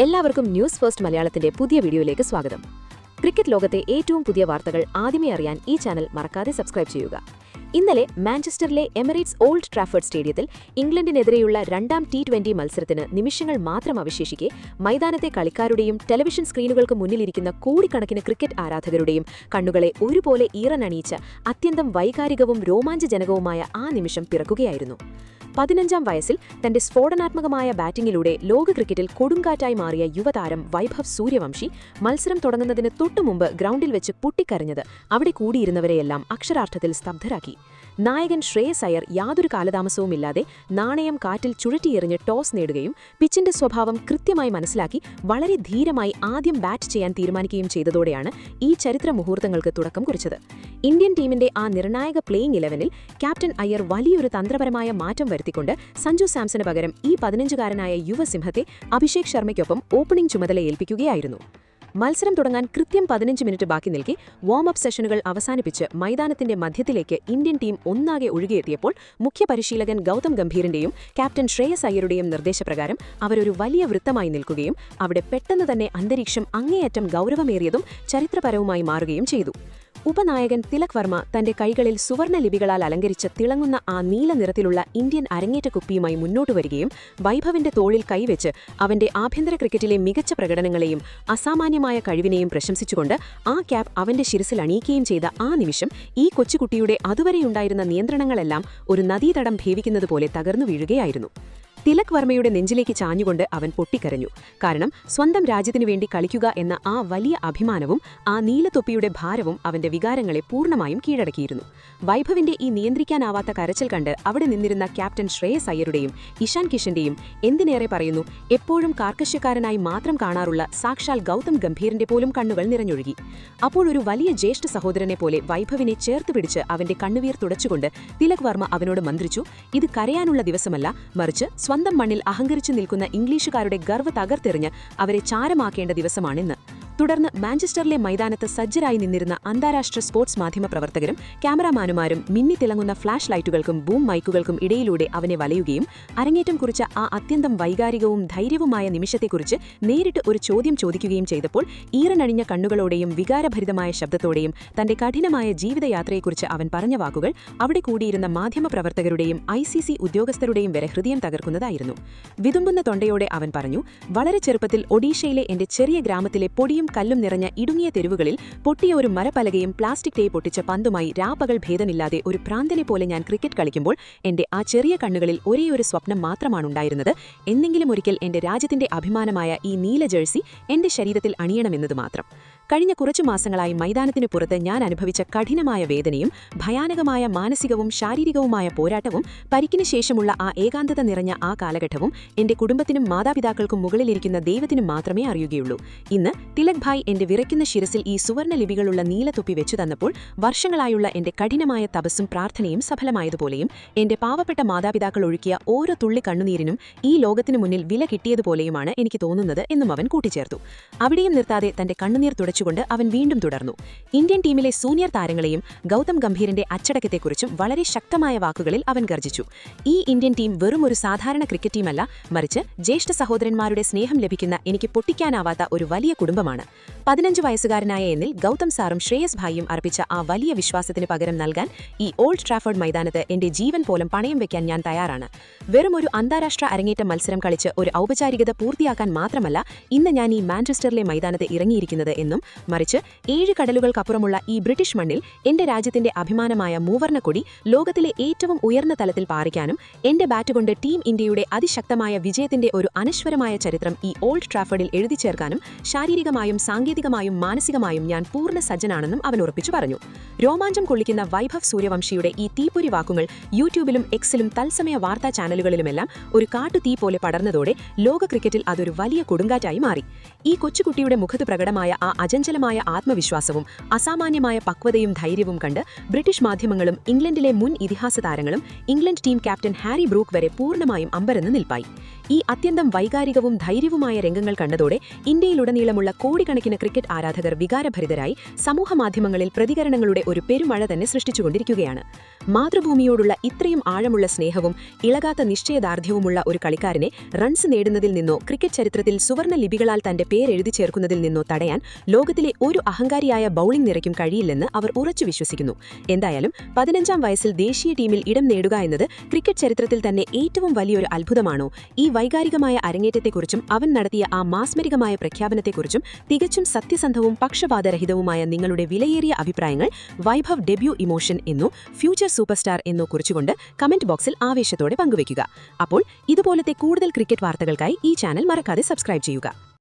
എല്ലാവർക്കും news first മലയാളത്തിന്റെ പുതിയ വീഡിയോയിലേക്ക് സ്വാഗതം. ക്രിക്കറ്റ് ലോകത്തെ ഏറ്റവും പുതിയ വാർത്തകൾ ആദ്യമേ അറിയാൻ ഈ ചാനൽ മറക്കാതെ സബ്സ്ക്രൈബ് ചെയ്യുക. ഇന്നലെ മാഞ്ചസ്റ്ററിലെ എമിറേറ്റ്സ് ഓൾഡ് ട്രാഫർഡ് സ്റ്റേഡിയത്തിൽ ഇംഗ്ലണ്ടിനെതിരെയുള്ള രണ്ടാം T20 മത്സരത്തിന് നിമിഷങ്ങൾ മാത്രം അവശേഷിക്കെ മൈതാനത്തെ കളിക്കാരുടെയും ടെലിവിഷൻ സ്ക്രീനുകൾക്ക് മുന്നിലിരിക്കുന്ന കോടിക്കണക്കിന് ക്രിക്കറ്റ് ആരാധകരുടെയും കണ്ണുകളെ ഒരുപോലെ ഈറനണിയിച്ച അത്യന്തം വൈകാരികവും രോമാഞ്ചജനകവുമായ ആ നിമിഷം പിറക്കുകയായിരുന്നു. 15-ാം വയസ്സിൽ തന്റെ സ്ഫോടനാത്മകമായ ബാറ്റിംഗിലൂടെ ലോക ക്രിക്കറ്റിൽ കൊടുങ്കാറ്റായി മാറിയ യുവതാരം വൈഭവ് സൂര്യവംശി മത്സരം തുടങ്ങുന്നതിന് തൊട്ടുമുമ്പ് ഗ്രൗണ്ടിൽ വെച്ച് പൊട്ടിക്കരഞ്ഞത് അവിടെ കൂടിയിരുന്നവരെയെല്ലാം അക്ഷരാർത്ഥത്തിൽ സ്തബ്ധരാക്കി. നായകൻ ശ്രേയസ് അയ്യർ യാതൊരു കാലതാമസവുമില്ലാതെ നാണയം കാറ്റിൽ ചുഴറ്റിയെറിഞ്ഞ് ടോസ് നേടുകയും പിച്ചിന്റെ സ്വഭാവം കൃത്യമായി മനസ്സിലാക്കി വളരെ ധീരമായി ആദ്യം ബാറ്റ് ചെയ്യാൻ തീരുമാനിക്കുകയും ചെയ്തതോടെയാണ് ഈ ചരിത്ര മുഹൂർത്തങ്ങൾക്ക് തുടക്കം കുറിച്ചത്. ഇന്ത്യൻ ടീമിന്റെ ആ നിർണായക പ്ലേയിംഗ് 11-ൽ ക്യാപ്റ്റൻ അയ്യർ വലിയൊരു തന്ത്രപരമായ മാറ്റം വരുത്തിക്കൊണ്ട് സഞ്ജു സാംസന് പകരം ഈ 15-കാരനായ യുവസിംഹത്തെ അഭിഷേക് ശർമ്മയ്ക്കൊപ്പം ഓപ്പണിംഗ് ചുമതല ഏൽപ്പിക്കുകയായിരുന്നു. മത്സരം തുടങ്ങാൻ കൃത്യം 15 മിനിറ്റ് ബാക്കി നിൽക്കെ വാം അപ്പ് സെഷനുകൾ അവസാനിപ്പിച്ച് മൈതാനത്തിന്റെ മധ്യത്തിലേക്ക് ഇന്ത്യൻ ടീം ഒന്നാകെ ഒഴുകിയെത്തിയപ്പോൾ മുഖ്യ പരിശീലകൻ ഗൗതം ഗംഭീറിന്റെയും ക്യാപ്റ്റൻ ശ്രേയസ് അയ്യരുടെയും നിർദ്ദേശപ്രകാരം അവരൊരു വലിയ വൃത്തമായി നിൽക്കുകയും അവിടെ പെട്ടെന്ന് തന്നെ അന്തരീക്ഷം അങ്ങേയറ്റം ഗൗരവമേറിയതും ചരിത്രപരവുമായി മാറുകയും ചെയ്തു. ഉപനായകൻ തിലക് വർമ്മ തന്റെ കൈകളിൽ സുവർണ ലിപികളാൽ അലങ്കരിച്ച തിളങ്ങുന്ന ആ നീല നിറത്തിലുള്ള ഇന്ത്യൻ അരങ്ങേറ്റ കുപ്പിയുമായി മുന്നോട്ടു വരികയും വൈഭവിന്റെ തോളിൽ കൈവച്ച് അവന്റെ ആഭ്യന്തര ക്രിക്കറ്റിലെ മികച്ച പ്രകടനങ്ങളെയും അസാമാന്യമായ കഴിവിനെയും പ്രശംസിച്ചുകൊണ്ട് ആ ക്യാപ്പ് അവന്റെ ശിരസിൽ അണിയിക്കുകയും ചെയ്ത ആ നിമിഷം ഈ കൊച്ചുകുട്ടിയുടെ അതുവരെയുണ്ടായിരുന്ന നിയന്ത്രണങ്ങളെല്ലാം ഒരു നദീതടം ഭേവിക്കുന്നതുപോലെ തകർന്നു വീഴുകയായിരുന്നു. തിലക് വർമ്മയുടെ നെഞ്ചിലേക്ക് ചാഞ്ഞുകൊണ്ട് അവൻ പൊട്ടിക്കരഞ്ഞു. കാരണം സ്വന്തം രാജ്യത്തിനു വേണ്ടി കളിക്കുക എന്ന ആ വലിയ അഭിമാനവും ആ നീലത്തൊപ്പിയുടെ ഭാരവും അവന്റെ വികാരങ്ങളെ പൂർണ്ണമായും കീഴടക്കിയിരുന്നു. വൈഭവിന്റെ ഈ നിയന്ത്രിക്കാനാവാത്ത കരച്ചിൽ കണ്ട് അവിടെ നിന്നിരുന്ന ക്യാപ്റ്റൻ ശ്രേയസ് അയ്യരുടെയും ഇഷാൻ കിഷന്റെയും, എന്തിനേറെ പറയുന്നു എപ്പോഴും കാർക്കശ്യക്കാരനായി മാത്രം കാണാറുള്ള സാക്ഷാൽ ഗൗതം ഗംഭീറിന്റെ പോലും കണ്ണുകൾ നിറഞ്ഞൊഴുകി. അപ്പോൾ ഒരു വലിയ ജ്യേഷ്ഠ സഹോദരനെ പോലെ വൈഭവിനെ ചേർത്തുപിടിച്ച് അവന്റെ കണ്ണുവീർ തുടച്ചുകൊണ്ട് തിലക് വർമ്മ അവനോട് മന്ത്രിച്ചു, ഇത് കരയാനുള്ള ദിവസമല്ല, മറിച്ച് സ്വന്തം മണ്ണിൽ അഹങ്കരിച്ചു നിൽക്കുന്ന ഇംഗ്ലീഷുകാരുടെ ഗർവ് തകർത്തെറിഞ്ഞ് അവരെ ചാരമാക്കേണ്ട ദിവസമാണിന്ന്. തുടർന്ന് മാഞ്ചസ്റ്ററിലെ മൈതാനത്ത് സജ്ജരായി നിന്നിരുന്ന അന്താരാഷ്ട്ര സ്പോർട്സ് മാധ്യമ പ്രവർത്തകരും ക്യാമറാമാനുമാരും മിന്നിത്തിളങ്ങുന്ന ഫ്ലാഷ് ലൈറ്റുകൾക്കും ബൂം മൈക്കുകൾക്കും ഇടയിലൂടെ അവനെ വലയുകയും അരങ്ങേറ്റം കുറിച്ച ആ അത്യന്തം വൈകാരികവും ധൈര്യവുമായ നിമിഷത്തെക്കുറിച്ച് നേരിട്ട് ഒരു ചോദ്യം ചോദിക്കുകയും ചെയ്തപ്പോൾ ഈറനണിഞ്ഞ കണ്ണുകളോടെയും വികാരഭരിതമായ ശബ്ദത്തോടെയും തന്റെ കഠിനമായ ജീവിതയാത്രയെക്കുറിച്ച് അവൻ പറഞ്ഞ വാക്കുകൾ അവിടെ കൂടിയിരുന്ന മാധ്യമ പ്രവർത്തകരുടെയും ICC ഉദ്യോഗസ്ഥരുടെയും വരെ ഹൃദയം തകർക്കുന്നതായിരുന്നു. വിതുമ്പുന്ന തൊണ്ടയോടെ അവൻ പറഞ്ഞു, വളരെ ചെറുപ്പത്തിൽ ഒഡീഷയിലെ എന്റെ ചെറിയ ഗ്രാമത്തിലെ പൊടിയും കല്ലും നിറഞ്ഞ ഇടുങ്ങിയ തെരുവുകളിൽ പൊട്ടിയ ഒരു മരപ്പലകയും പ്ലാസ്റ്റിക് ടേപ്പ് ഒട്ടിച്ച പന്തുമായി രാപ്പകൽ ഭേദമില്ലാതെ ഒരു ഭ്രാന്തനെ പോലെ ഞാൻ ക്രിക്കറ്റ് കളിക്കുമ്പോൾ എന്റെ ആ ചെറിയ കണ്ണുകളിൽ ഒരേയൊരു സ്വപ്നം മാത്രമാണുണ്ടായിരുന്നത്, എന്നെങ്കിലും ഒരിക്കൽ എന്റെ രാജ്യത്തിന്റെ അഭിമാനമായ ഈ നീല ജേഴ്സി എന്റെ ശരീരത്തിൽ അണിയണമെന്നത് മാത്രം. കഴിഞ്ഞ കുറച്ചു മാസങ്ങളായി മൈതാനത്തിനു പുറത്ത് ഞാൻ അനുഭവിച്ച കഠിനമായ വേദനയും ഭയാനകമായ മാനസികവും ശാരീരികവുമായ പോരാട്ടവും പരിക്കിന് ശേഷമുള്ള ആ ഏകാന്തത നിറഞ്ഞ ആ കാലഘട്ടവും എന്റെ കുടുംബത്തിനും മാതാപിതാക്കൾക്കും മുകളിലിരിക്കുന്ന ദൈവത്തിനും മാത്രമേ അറിയുകയുള്ളൂ. ഇന്ന് തിലക് ഭായ് എന്റെ വിറയ്ക്കുന്ന ശിരസിൽ ഈ സുവർണ ലിപികളുള്ള നീലത്തൊപ്പി വെച്ചു തന്നപ്പോൾ വർഷങ്ങളായുള്ള എന്റെ കഠിനമായ തപസ്സും പ്രാർത്ഥനയും സഫലമായതുപോലെയും എന്റെ പാവപ്പെട്ട മാതാപിതാക്കൾ ഒഴുക്കിയ ഓരോ തുള്ളി കണ്ണുനീരിനും ഈ ലോകത്തിനു മുന്നിൽ വില കിട്ടിയതുപോലെയുമാണ് എനിക്ക് തോന്നുന്നത് എന്നും അവൻ കൂട്ടിച്ചേർത്തു. അവിടെയും നിർത്താതെ തന്റെ കണ്ണുനീർ തുടച്ചുകൊണ്ട് അവൻ വീണ്ടും തുടർന്നു. ഇന്ത്യൻ ടീമിലെ സീനിയർ താരങ്ങളെയും ഗൗതം ഗംഭീറിന്റെ അച്ചടക്കത്തെക്കുറിച്ചും വളരെ ശക്തമായ വാക്കുകളിൽ അവൻ ഗർജിച്ചു. ഈ ഇന്ത്യൻ ടീം വെറും ഒരു സാധാരണ ക്രിക്കറ്റ് ടീമല്ല, മറിച്ച് ജ്യേഷ്ഠ സഹോദരന്മാരുടെ സ്നേഹം ലഭിക്കുന്ന എനിക്ക് പൊട്ടിക്കാനാവാത്ത ഒരു വലിയ കുടുംബമാണ്. 15 വയസ്സുകാരനായ എന്നിൽ ഗൗതം സാറും ശ്രേയസ് ഭായിയും അർപ്പിച്ച ആ വലിയ വിശ്വാസത്തിന് പകരം നൽകാൻ ഈ ഓൾഡ് ട്രാഫർഡ് മൈതാനത്ത് എന്റെ ജീവൻ പോലും പണയം വെക്കാൻ ഞാൻ തയ്യാറാണ്. വെറും ഒരു അന്താരാഷ്ട്ര അരങ്ങേറ്റ മത്സരം കളിച്ച് ഒരു ഔപചാരികത പൂർത്തിയാക്കാൻ മാത്രമല്ല ഇന്ന് ഞാൻ ഈ മാഞ്ചസ്റ്ററിലെ മൈതാനത്ത് ഇറങ്ങിയിരിക്കുന്നത് എന്നും, മറിച്ച് 7 കടലുകൾക്കപ്പുറമുള്ള ഈ ബ്രിട്ടീഷ് മണ്ണിൽ എന്റെ രാജ്യത്തിന്റെ അഭിമാനമായ മൂവർണ്ണ കൊടി ലോകത്തിലെ ഏറ്റവും ഉയർന്ന തലത്തിൽ പാറിക്കാനും എന്റെ ബാറ്റുകൊണ്ട് ടീം ഇന്ത്യയുടെ അതിശക്തമായ വിജയത്തിന്റെ ഒരു അനശ്വരമായ ചരിത്രം ഈ ഓൾഡ് ട്രാഫർഡിൽ എഴുതി ചേർക്കാനും ശാരീരികമായും സാങ്കേതികമായും മാനസികമായും ഞാൻ പൂർണ്ണ സജ്ജനാണെന്നും അവൻ ഉറപ്പിച്ചു പറഞ്ഞു. രോമാഞ്ചം കൊള്ളിക്കുന്ന വൈഭവ് സൂര്യവംശിയുടെ ഈ തീപ്പൊരി വാക്കുകൾ യൂട്യൂബിലും എക്സിലും തത്സമയ വാർത്താ ചാനലുകളിലുമെല്ലാം ഒരു കാട്ടുതീ പോലെ പടർന്നതോടെ ലോക ക്രിക്കറ്റിൽ അതൊരു വലിയ കൊടുങ്കാറ്റായി മാറി. ഈ കൊച്ചുകുട്ടിയുടെ മുഖത്ത് പ്രകടമായ ആ അചഞ്ചലമായ ആത്മവിശ്വാസവും അസാമാന്യമായ പക്വതയും ധൈര്യവും കണ്ട് ബ്രിട്ടീഷ് മാധ്യമങ്ങളും ഇംഗ്ലണ്ടിലെ മുൻ ഇതിഹാസ താരങ്ങളും England team captain Harry brook വരെ പൂർണ്ണമായും അമ്പരന്ന് നിൽപ്പായി. ഈ അത്യന്തം വൈകാരികവും ധൈര്യവുമായ രംഗങ്ങൾ കണ്ടതോടെ ഇന്ത്യയിലുടനീളമുള്ള കോടിക്കണക്കിന് ക്രിക്കറ്റ് ആരാധകർ വികാരഭരിതരായി സമൂഹമാധ്യമങ്ങളിൽ പ്രതികരണങ്ങളുടെ ഒരു പെരുമഴ തന്നെ സൃഷ്ടിച്ചുകൊണ്ടിരിക്കുകയാണ്. മാതൃഭൂമിയോടുള്ള ഇത്രയും ആഴമുള്ള സ്നേഹവും ഇളകാത്ത നിശ്ചയദാർഢ്യവുമുള്ള ഒരു കളിക്കാരനെ റൺസ് നേടുന്നതിൽ നിന്നോ ക്രിക്കറ്റ് ചരിത്രത്തിൽ സുവർണ്ണ ലിപികളാൽ തന്റെ പേരെഴുതി ചേർക്കുന്നതിൽ നിന്നോ തടയാൻ ലോകത്തിലെ ഒരു അഹങ്കാരിയായ ബൌളിംഗ് നിരയ്ക്കും കഴിയില്ലെന്ന് അവർ ഉറച്ചു വിശ്വസിക്കുന്നു. എന്തായാലും 15ാം വയസ്സിൽ ദേശീയ ടീമിൽ ഇടം നേടുക എന്നത് ക്രിക്കറ്റ് ചരിത്രത്തിൽ തന്നെ ഏറ്റവും വലിയൊരു അത്ഭുതമാണോ? ഈ വൈകാരികമായ അരങ്ങേറ്റത്തെക്കുറിച്ചും അവൻ നടത്തിയ ആ മാസ്മരികമായ പ്രഖ്യാപനത്തെക്കുറിച്ചും തികച്ചും സത്യസന്ധവും പക്ഷപാതരഹിതവുമായ നിങ്ങളുടെ വിലയേറിയ അഭിപ്രായങ്ങൾ വൈഭവ് ഡെബ്യൂ ഇമോഷൻ എന്നോ ഫ്യൂച്ചർ സൂപ്പർസ്റ്റാർ എന്നോ കുറിച്ചുകൊണ്ട് കമന്റ് ബോക്സിൽ ആവേശത്തോടെ പങ്കുവയ്ക്കുക. അപ്പോൾ ഇതുപോലത്തെ കൂടുതൽ ക്രിക്കറ്റ് വാർത്തകൾക്കായി ഈ ചാനൽ മറക്കാതെ സബ്സ്ക്രൈബ് ചെയ്യുക.